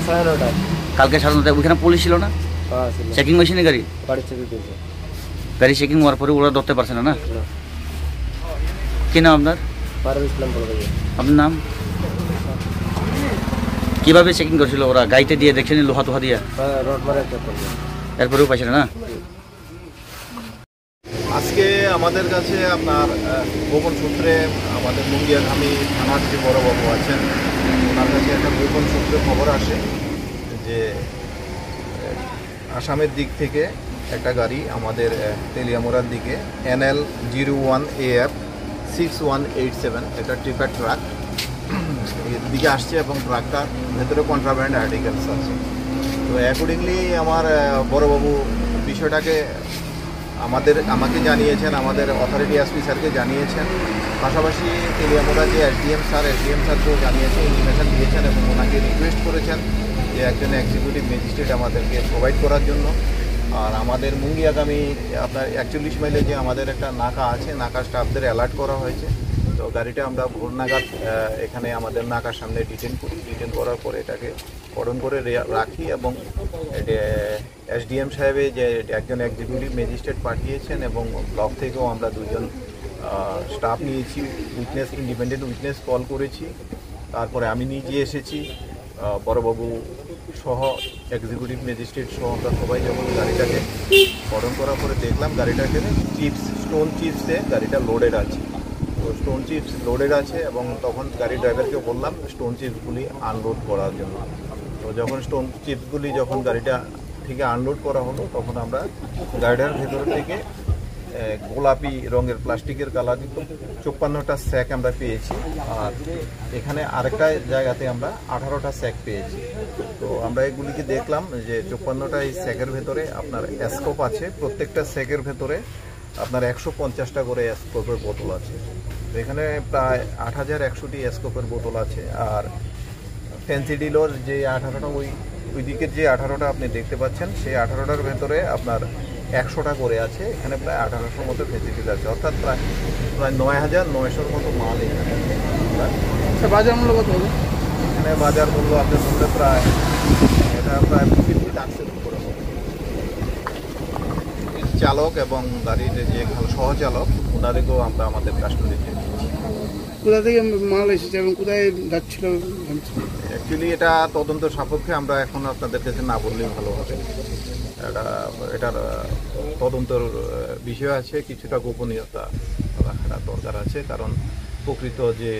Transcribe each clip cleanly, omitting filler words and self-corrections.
9:30 কালকে 9:30 ওখানে পুলিশ ছিল না? চেকিং মেশিনে গাড়ি গাড়ি চেকিং হওয়ার পরে ওরা ধরতে পারছে না? না, কি নাম আপনার? আপনার নাম? কিভাবে চেকিং করছিল ওরা? গাড়িতে দিয়ে দেখছেন লোহা তোহা দিয়া? এরপরেও পাইছে না? আজকে আমাদের কাছে আপনার গোপন সূত্রে আমাদের মুঙ্গিয়াঘামী থানার যে বড়বাবু আছেন ওনার কাছে একটা গোপন সূত্রে খবর আসে যে আসামের দিক থেকে একটা গাড়ি আমাদের তেলিয়ামুড়ার দিকে NL01AF 6187 একটা টিপার ট্রাক এর দিকে আসছে এবং ট্রাকটার ভেতরে কন্ট্রাব্যান্ড আর্টিকেলস আছে। তো অ্যাকর্ডিংলি আমার বড়বাবু বিষয়টাকে আমাকে জানিয়েছেন, আমাদের অথরিটি এসপি স্যারকে জানিয়েছেন, পাশাপাশি তেলিয়ামুড়া যে এসডিএম স্যারকেও জানিয়েছেন, ইনফরমেশন দিয়েছেন এবং ওনাকে রিকোয়েস্ট করেছেন যে একজন এক্সিকিউটিভ ম্যাজিস্ট্রেট আমাদেরকে প্রোভাইড করার জন্য। আর আমাদের মুঙ্গিয়াগামী আপনার 41 মাইলে যে আমাদের একটা নাকা আছে, নাকা স্টাফদের অ্যালার্ট করা হয়েছে। তো গাড়িটা আমরা ভোর নাগাদ এখানে আমাদের নাকার সামনে ডিটেন করার পরে এটাকে কর্ডন করে রাখি এবং এসডিএম সাহেবে যে একজন এক্সিকিউটিভ ম্যাজিস্ট্রেট পাঠিয়েছেন এবং ব্লক থেকেও আমরা 2জন স্টাফ নিয়েছি, ইন্ডিপেন্ডেন্ট উইটনেস কল করেছি। তারপরে আমি নিজে এসেছি, বড়বাবু সহ এক্সিকিউটিভ ম্যাজিস্ট্রেট সহ আমরা সবাই যখন গাড়িটাকে কর্ডন করার পরে দেখলাম গাড়িটাকে স্টোন চিপসে গাড়িটা লোডেড আছে। তো স্টোন চিপস লোডেড আছে এবং তখন গাড়ি ড্রাইভারকে বললাম স্টোন চিপসগুলি আনলোড করার জন্য। তো যখন স্টোন চিপসগুলি যখন গাড়িটা থেকে আনলোড করা হলো তখন আমরা গাড়িটার ভেতর থেকে গোলাপি রঙের প্লাস্টিকের কালারযুক্ত 54টা স্যাক আমরা পেয়েছি। আর এখানে আরেকটা জায়গাতে আমরা 18টা স্যাক পেয়েছি। তো আমরা এগুলিকে দেখলাম যে 54টা এই স্যাকের ভেতরে আপনার স্কোপ আছে, প্রত্যেকটা স্যাকের ভেতরে আপনার 150টা করে স্কোপের বোতল আছে। তো এখানে প্রায় 8100টি স্কোপের বোতল আছে। আর ফ্যান্সি ডিলোর যে 18টা ওই দিকের যে 18টা আপনি দেখতে পাচ্ছেন সেই 18টার ভেতরে আপনার 100টা করে আছে। এখানে প্রায় 1800 মতো ফ্যান্সি ডিল আছে, অর্থাৎ প্রায় 9900-র মতো মাল এখানে। বাজার মূল্য কত হবে? এখানে বাজার মূল্য আপনার বললে প্রায় 50 লাখের উপরে হবে। চালক এবং গাড়ির যে সহচালক ওনাদেরকেও আমরা আমাদের কাস্টডিতে নিচ্ছি। কোথা থেকে মাল এসেছে এবং কোথায় যাচ্ছিল? অ্যাকচুয়ালি এটা তদন্ত সাপেক্ষে আমরা এখন আপনাদের কাছে না বললেই ভালো হবে। এটার তদন্তর বিষয় আছে, কিছুটা গোপনীয়তা রাখাটা দরকার আছে, কারণ প্রকৃত যে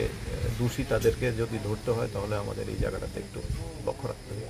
দোষী তাদেরকে যদি ধরতে হয় তাহলে আমাদের এই জায়গাটাতে একটু লক্ষ্য রাখতে হবে।